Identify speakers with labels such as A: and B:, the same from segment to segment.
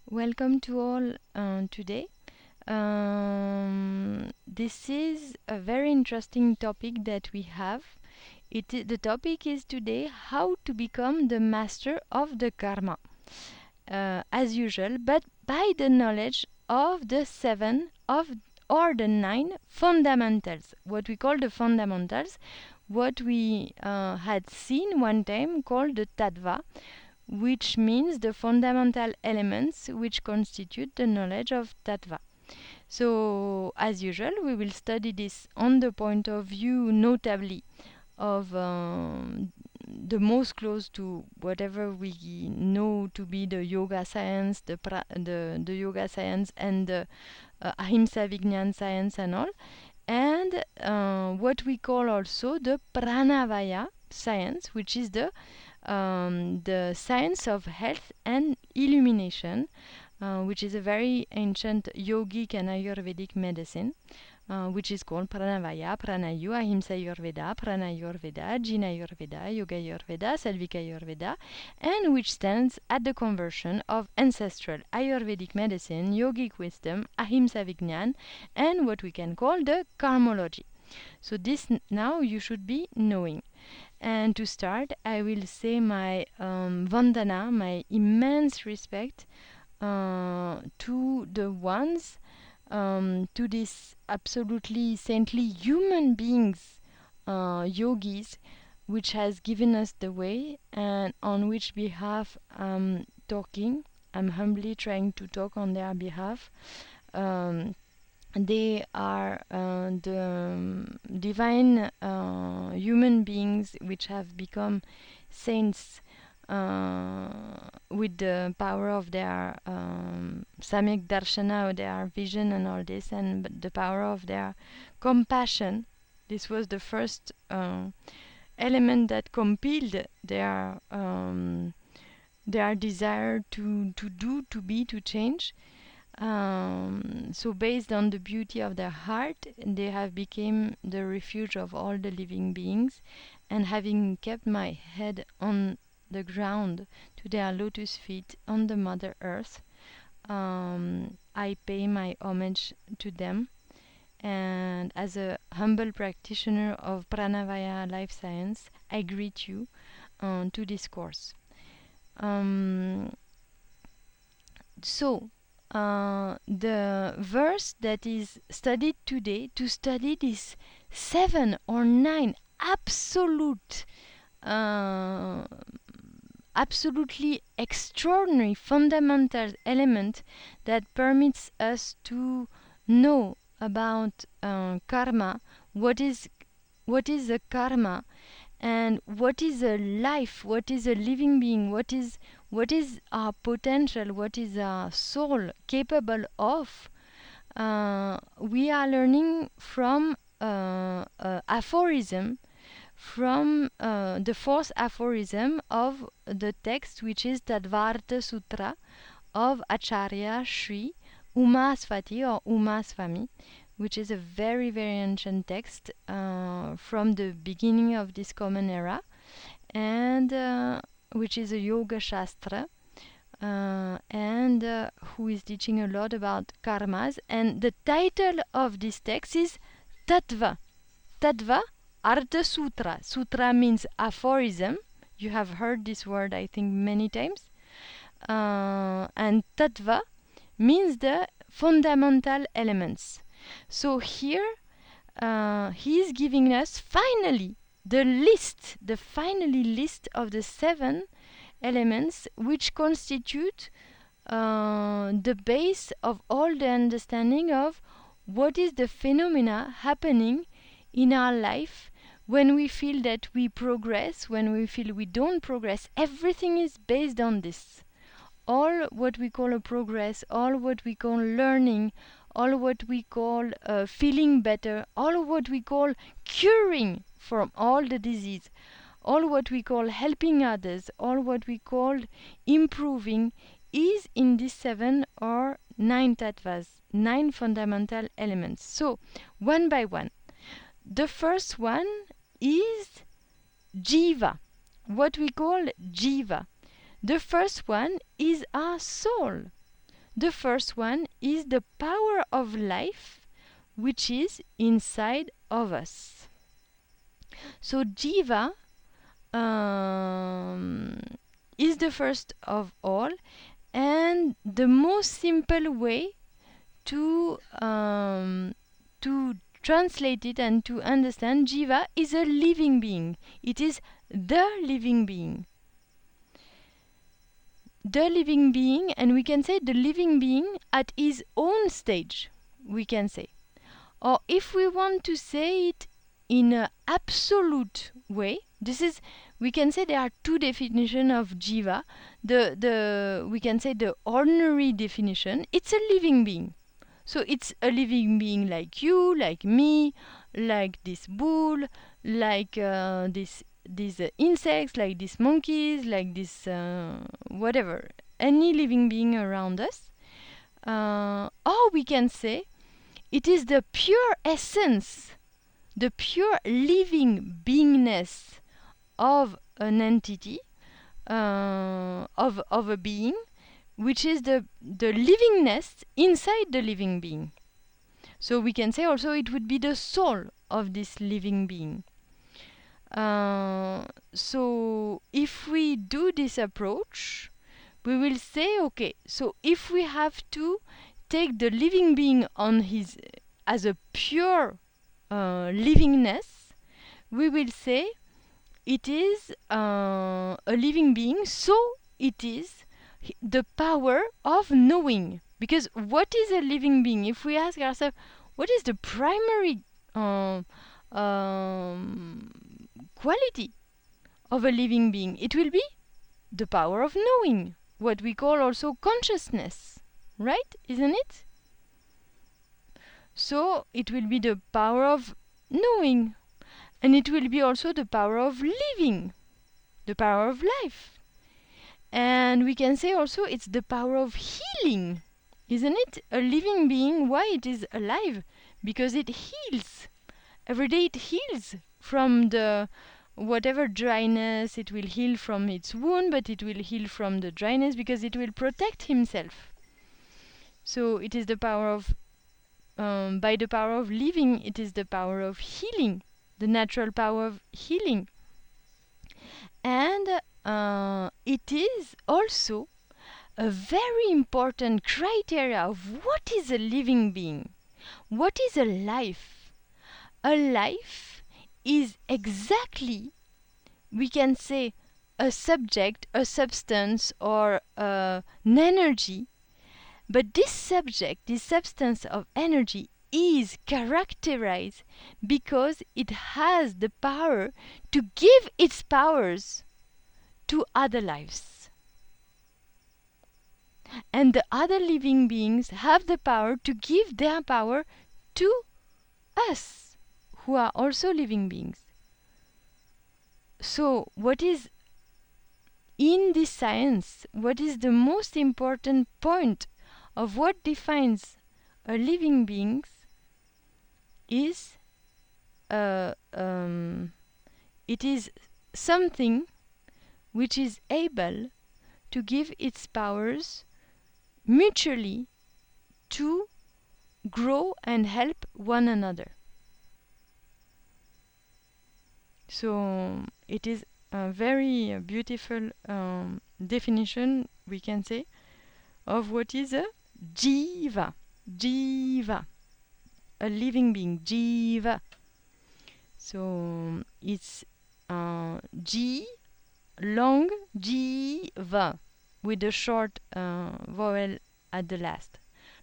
A: Welcome to all today. This is a very interesting topic that we have. The topic is today how to become the master of the karma, as usual, but by the knowledge of the seven of or the nine fundamentals. What we call the fundamentals, what we had seen one time called the tattva, which means the fundamental elements which constitute the knowledge of tattva. So, as usual, we will study this on the point of view, notably, of the most close to whatever we know to be the yoga science, the yoga science, and the ahimsa vignan science and all, and what we call also the Prāṇāvāya science, which is the science of health and illumination, which is a very ancient yogic and Ayurvedic medicine, which is called Prāṇāvāya, Prāṇāyu, Ahimsa Ayurveda, Prana Ayurveda, Jina Ayurveda, Yoga Ayurveda, Salvika Ayurveda, and which stands at the conversion of ancestral Ayurvedic medicine, yogic wisdom, Ahimsa Vignan, and what we can call the karmology. So this now you should be knowing. And to start, I will say my vandana, my immense respect to the ones, to these absolutely saintly human beings, yogis, which has given us the way and on which behalf I'm talking. I'm humbly trying to talk on their behalf. They are the divine human beings which have become saints with the power of their samyak darshana, or their vision and all this, and the power of their compassion. This was the first element that compelled their desire to do, to be, to change. So based on the beauty of their heart, they have become the refuge of all the living beings, and having kept my head on the ground to their lotus feet on the Mother Earth, I pay my homage to them, and as a humble practitioner of Prāṇāvāya life science, I greet you to this course. So the verse that is studied today, to study these 7 or 9 absolutely extraordinary fundamental element that permits us to know about karma, what is a karma, and what is a life, what is a living being, what is our potential, what is our soul capable of. We are learning from aphorism, from the fourth aphorism of the text, which is Tattvārthasūtra of Ācārya Umāsvāmi or Umāsvāmī, which is a very, very ancient text from the beginning of this common era, and which is a yoga shastra, and who is teaching a lot about karmas. And the title of this text is Tattva. Tattva Artha Sutra. Sutra means aphorism. You have heard this word, I think, many times. And Tattva means the fundamental elements. So here he is giving us finally the finally list of the 7 elements which constitute the base of all the understanding of what is the phenomena happening in our life when we feel that we progress, when we feel we don't progress. Everything is based on this. All what we call a progress, all what we call learning, all what we call feeling better, all what we call curing from all the disease, all what we call helping others, all what we call improving, is in these 7 or 9 tattvas, 9 fundamental elements. So, one by one. The first one is Jīva, what we call Jīva. The first one is our soul. The first one is the power of life, which is inside of us. So Jīva is the first of all, and the most simple way to translate it and to understand, Jīva is a living being. It is the living being. The living being, and we can say the living being at his own stage, we can say. Or if we want to say it in an absolute way, we can say there are two definitions of Jīva. We can say the ordinary definition, it's a living being. So it's a living being like you, like me, like this bull, like these insects, like these monkeys, like this whatever, any living being around us. Or we can say it is the pure essence, the pure living beingness of an entity, of a being, which is the livingness inside the living being. So we can say also it would be the soul of this living being. So if we do this approach, we will say, okay, so if we have to take the living being on his as a pure livingness, we will say it is a living being, so it is the power of knowing. Because what is a living being? If we ask ourselves, what is the primary quality of a living being? It will be the power of knowing, what we call also consciousness, right? Isn't it? So it will be the power of knowing, and it will be also the power of living, the power of life. And we can say also it's the power of healing, isn't it? A living being, why it is alive? Because it heals. Every day it heals from the whatever dryness, it will heal from its wound, but it will heal from the dryness because it will protect himself. So it is the power of, by the power of living, it is the power of healing, the natural power of healing. And it is also a very important criteria of what is a living being. What is a life? A life is exactly, we can say, a subject, a substance, or an energy. But this subject, this substance of energy is characterized because it has the power to give its powers to other lives. And the other living beings have the power to give their power to us, who are also living beings. So, what is in this science, what is the most important point of what defines a living being is it is something which is able to give its powers mutually to grow and help one another. So it is a very beautiful definition, we can say, of what is a Jīva. Jīva, a living being, Jīva. So it's G, long, Jīva, with a short vowel at the last.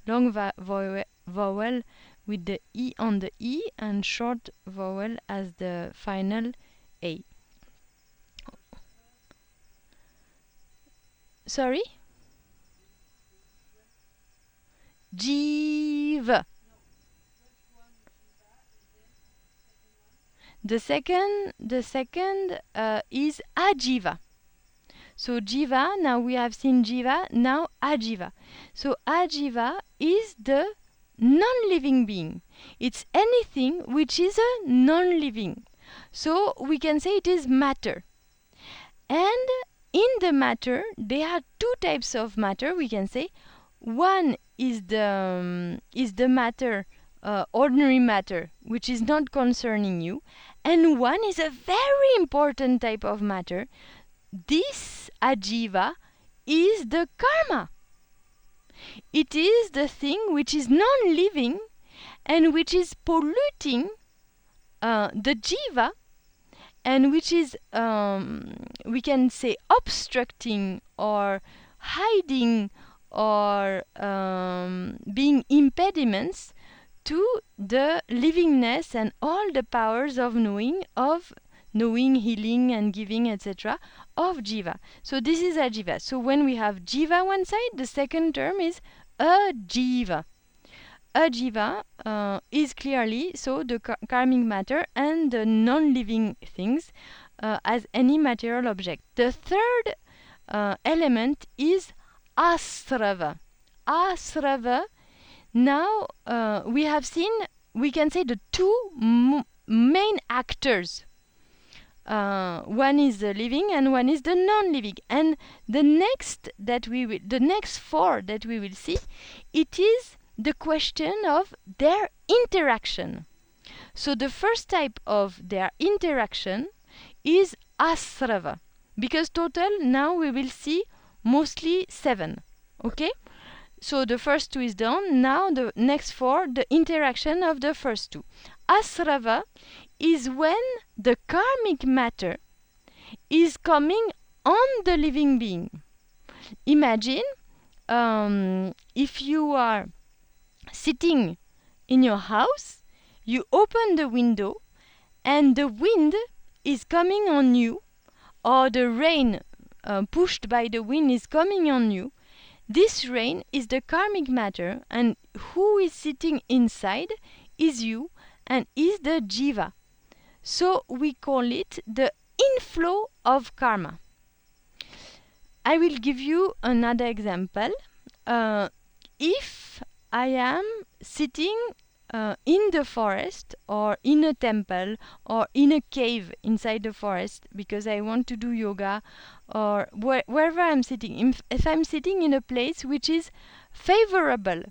A: Long vowel with the E on the E and short vowel as the final A. Sorry? Jīva. The second is Ajīva. So Jīva, now we have seen Jīva, now Ajīva. So Ajīva is the non-living being. It's anything which is a non-living. So we can say it is matter. And in the matter, there are two types of matter, we can say. One is the matter, ordinary matter, which is not concerning you, and one is a very important type of matter. This Ajīva is the karma. It is the thing which is non-living and which is polluting the Jīva, and which is, we can say, obstructing or hiding or being impediments to the livingness and all the powers of knowing, healing and giving, etc., of Jīva. So this is Ajīva. So when we have Jīva one side, the second term is Ajīva. Ajīva is clearly so the karmic matter and the non-living things as any material object. The third element is Āsrava. Āsrava. Now we have seen, we can say, the two main actors. One is the living and one is the non-living. And the next four that we will see, it is the question of their interaction. So the first type of their interaction is Āsrava, because total now we will see mostly 7. Okay? So the first 2 is done. Now the next 4, the interaction of the first 2. Āsrava is when the karmic matter is coming on the living being. Imagine if you are sitting in your house, you open the window and the wind is coming on you, or the rain pushed by the wind is coming on you. This rain is the karmic matter, and who is sitting inside is you and is the Jīva. So we call it the inflow of karma. I will give you another example. If I am sitting in the forest or in a temple or in a cave inside the forest because I want to do yoga, or wherever I'm sitting, if I'm sitting in a place which is favorable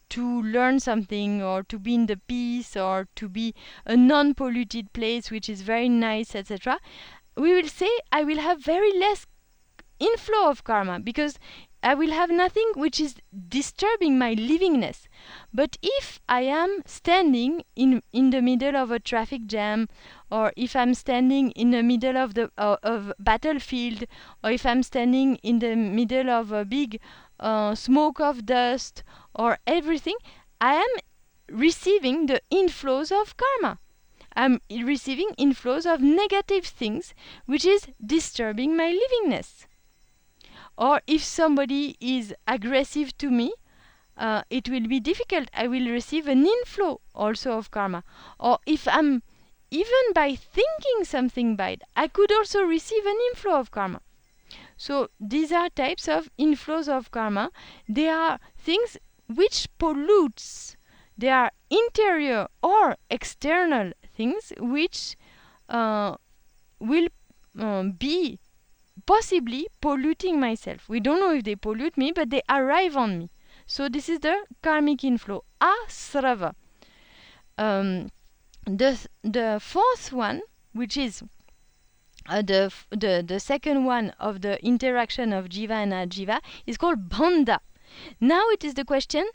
A: to learn something, or to be in the peace, or to be a non-polluted place which is very nice, etc., we will say I will have very less inflow of karma, because I will have nothing which is disturbing my livingness. But if I am standing in the middle of a traffic jam, or if I'm standing in the middle of the battlefield, or if I'm standing in the middle of a big smoke of dust or everything, I am receiving the inflows of karma. I'm receiving inflows of negative things which is disturbing my livingness. Or if somebody is aggressive to me, it will be difficult. I will receive an inflow also of karma. Or if I'm, even by thinking something bad, I could also receive an inflow of karma. So these are types of inflows of karma. They are things which pollutes. They are interior or external things which will be possibly polluting myself. We don't know if they pollute me, but they arrive on me. So this is the karmic inflow, Āsrava. The fourth one, which is the second one of the interaction of Jīva and Ajīva, is called Bandha. Now it is the question,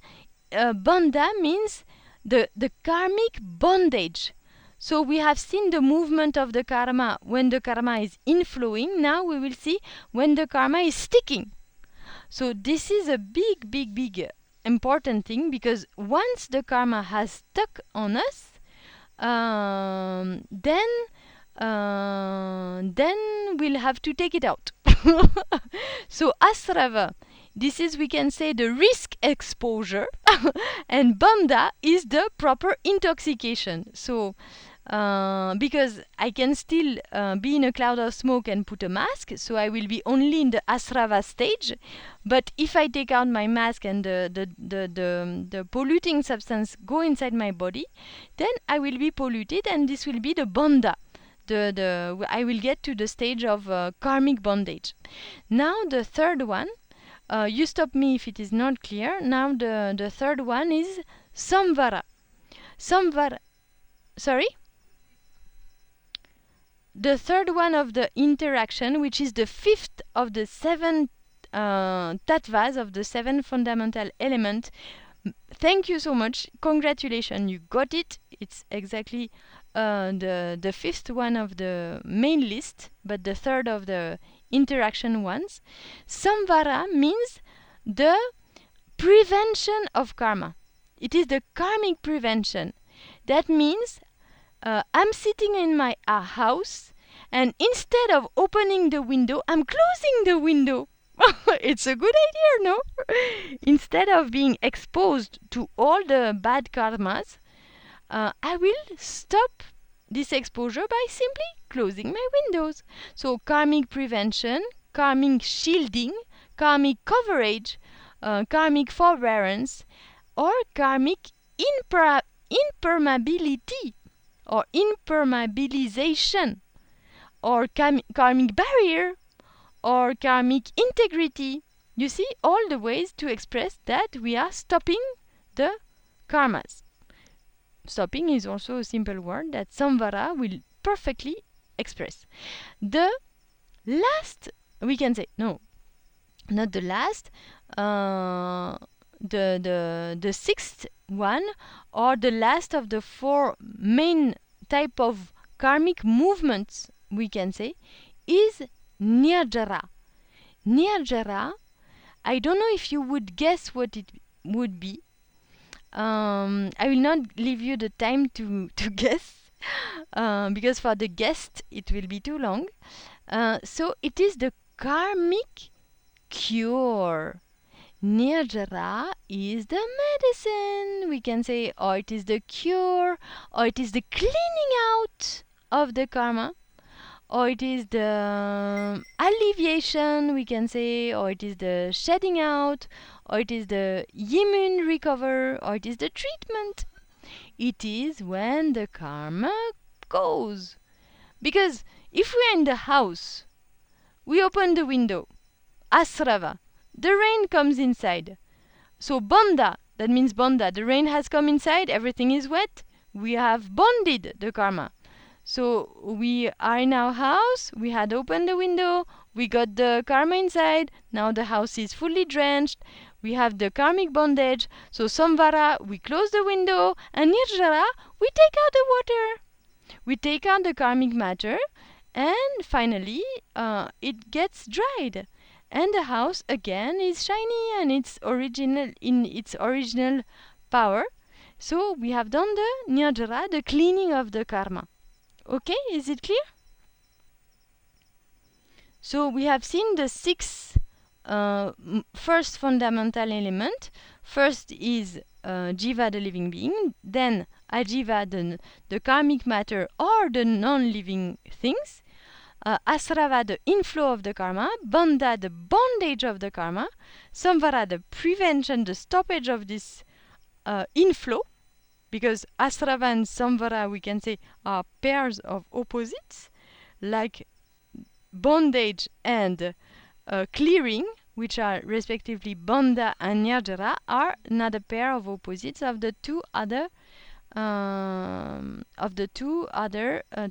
A: Bandha means the karmic bondage. So we have seen the movement of the karma when the karma is inflowing. Now we will see when the karma is sticking. So this is a big important thing, because once the karma has stuck on us, then we'll have to take it out. So Āsrava, this is, we can say, the risk exposure, and Bandha is the proper intoxication. So because I can still be in a cloud of smoke and put a mask, so I will be only in the Āsrava stage. But if I take out my mask and the polluting substance go inside my body, then I will be polluted, and this will be the Bandha. I will get to the stage of karmic bondage. Now the third one, you stop me if it is not clear. Now the third one is Saṃvara. Saṃvara, sorry? The third one of the interaction, which is the fifth of the seven tattvas, of the seven fundamental elements. Thank you so much. Congratulations, you got it. It's exactly the fifth one of the main list, but the third of the interaction ones. Saṃvara means the prevention of karma. It is the karmic prevention. That means I'm sitting in my house, and instead of opening the window, I'm closing the window. It's a good idea, no? Instead of being exposed to all the bad karmas, I will stop this exposure by simply closing my windows. So karmic prevention, karmic shielding, karmic coverage, karmic forbearance, or karmic impermeability, or impermeabilization, or karmic barrier, or karmic integrity. You see, all the ways to express that we are stopping the karmas. Stopping is also a simple word that Saṃvara will perfectly express. The last, we can say, no, not the last, the sixth one, or the last of the four main type of karmic movements, we can say, is Nirjarā. Nirjarā, I don't know if you would guess what it would be. I will not leave you the time to guess, because for the guest it will be too long. So it is the karmic cure. Nirjarā is the medicine, we can say, or it is the cure, or it is the cleaning out of the karma, or it is the alleviation, we can say, or it is the shedding out, or it is the immune recover, or it is the treatment. It is when the karma goes. Because if we are in the house, we open the window, Āsrava, the rain comes inside. So Bandha, that means Bandha, the rain has come inside, everything is wet, we have bonded the karma. So we are in our house, we had opened the window, we got the karma inside, now the house is fully drenched, we have the karmic bondage. So Saṃvara, we close the window, and Nirjarā, we take out the water. We take out the karmic matter, and finally it gets dried. And the house again is shiny and it's original in its original power. So we have done the Nirjarā, the cleaning of the karma. Okay, is it clear? So we have seen the six first fundamental element. First is Jīva, the living being, then Ajīva, the karmic matter or the non-living things, Āsrava, the inflow of the karma, Bandha, the bondage of the karma, Saṃvara, the prevention, the stoppage of this inflow, because Āsrava and Saṃvara, we can say, are pairs of opposites, like bondage and clearing, which are respectively Bandha and Nirjarā, are another pair of opposites of the two other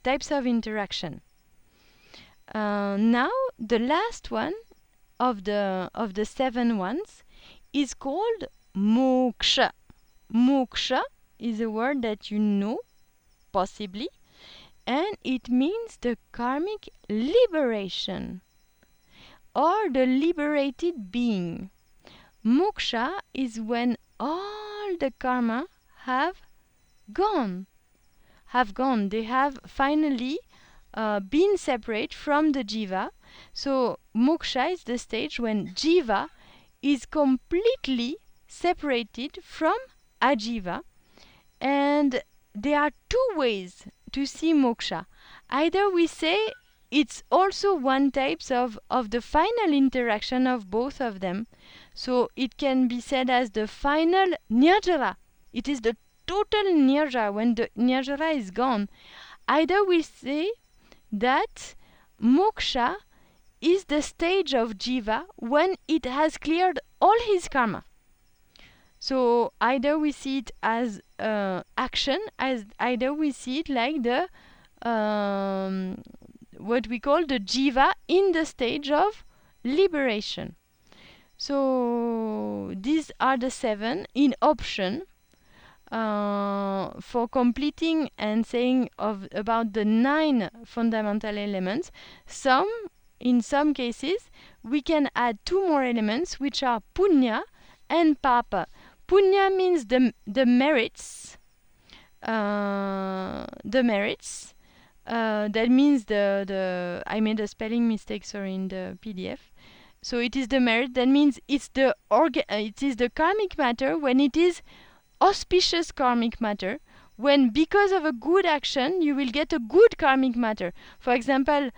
A: types of interaction. Now the last one of the seven ones is called Mokṣa. Mokṣa is a word that you know, possibly, and it means the karmic liberation or the liberated being. Mokṣa is when all the karma have gone. They have finally been separate from the Jīva. So Mokṣa is the stage when Jīva is completely separated from Ajīva. And there are two ways to see Mokṣa. Either we say it's also one type of the final interaction of both of them. So it can be said as the final Nirjarā. It is the total Nirjarā, when the Nirjarā is gone. Either we say that Mokṣa is the stage of Jīva when it has cleared all his karma. So either we see it as action, as either we see it like the what we call the Jīva in the stage of liberation. So these are the 7 in option. For completing and saying about the 9 fundamental elements, in some cases we can add 2 more elements, which are punya and papa. Punya means the merits. That means I made a spelling mistake, sorry, in the PDF. So it is the merit. That means it is the karmic matter when it is auspicious karmic matter, when because of a good action you will get a good karmic matter. For example,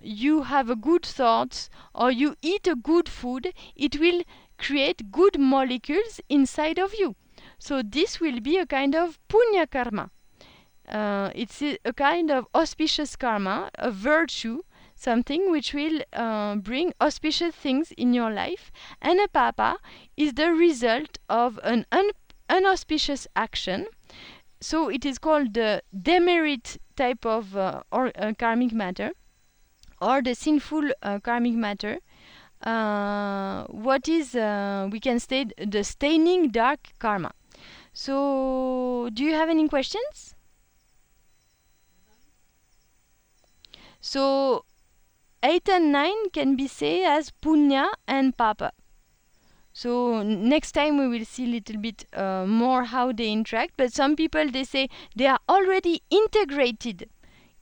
A: you have a good thoughts or you eat a good food, it will create good molecules inside of you. So this will be a kind of punya karma. It's a kind of auspicious karma, a virtue, something which will bring auspicious things in your life. And a papa is the result of an unauspicious action. So it is called the demerit type of karmic matter, or the sinful karmic matter. What is, we can state, the staining dark karma. So do you have any questions? So 8 and 9 can be said as punya and papa. So next time we will see a little bit more how they interact. But some people, they say they are already integrated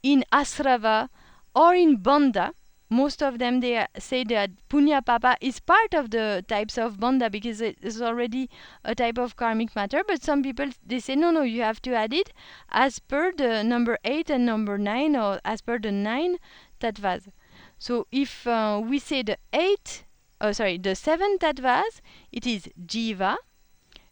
A: in Āsrava or in Bandha. Most of them, they say that punya papa is part of the types of Bandha because it is already a type of karmic matter. But some people, they say no, you have to add it as per the number 8 and number 9, or as per the 9 tattvas. So if we say the 7 tattvas, it is Jīva,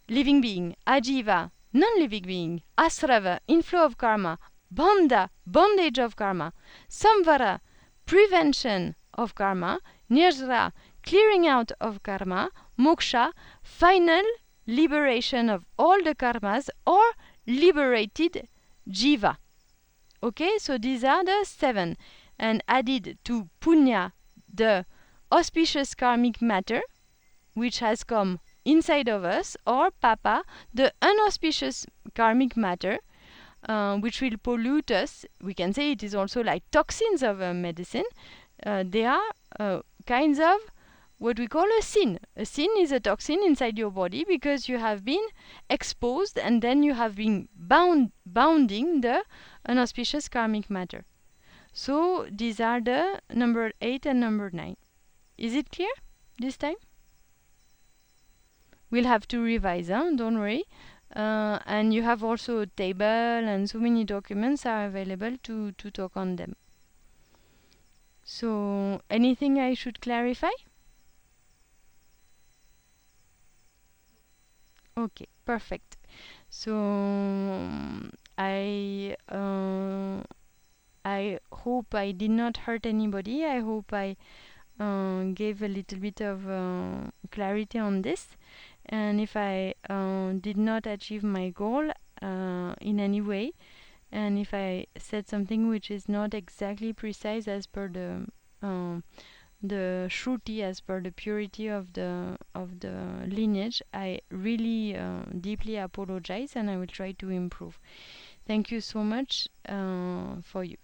A: living being, Ajīva, non-living being, Āsrava, inflow of karma, Bandha, bondage of karma, Saṃvara, prevention of karma, Nirjarā, clearing out of karma, Mokṣa, final liberation of all the karmas, or liberated Jīva. Okay, so these are the 7. And added to punya, the auspicious karmic matter which has come inside of us, or papa, the unauspicious karmic matter which will pollute us. We can say it is also like toxins of medicine. They are kinds of what we call a sin. A sin is a toxin inside your body because you have been exposed and then you have been bounding the unauspicious karmic matter. So these are the number 8 and number 9. Is it clear this time? We'll have to revise, don't worry. And you have also a table, and so many documents are available to talk on them. So anything I should clarify? Okay, perfect. So I hope I did not hurt anybody. I hope I gave a little bit of clarity on this. And if I did not achieve my goal in any way, and if I said something which is not exactly precise as per the Shruti, as per the purity of the lineage, I really deeply apologize, and I will try to improve. Thank you so much for you.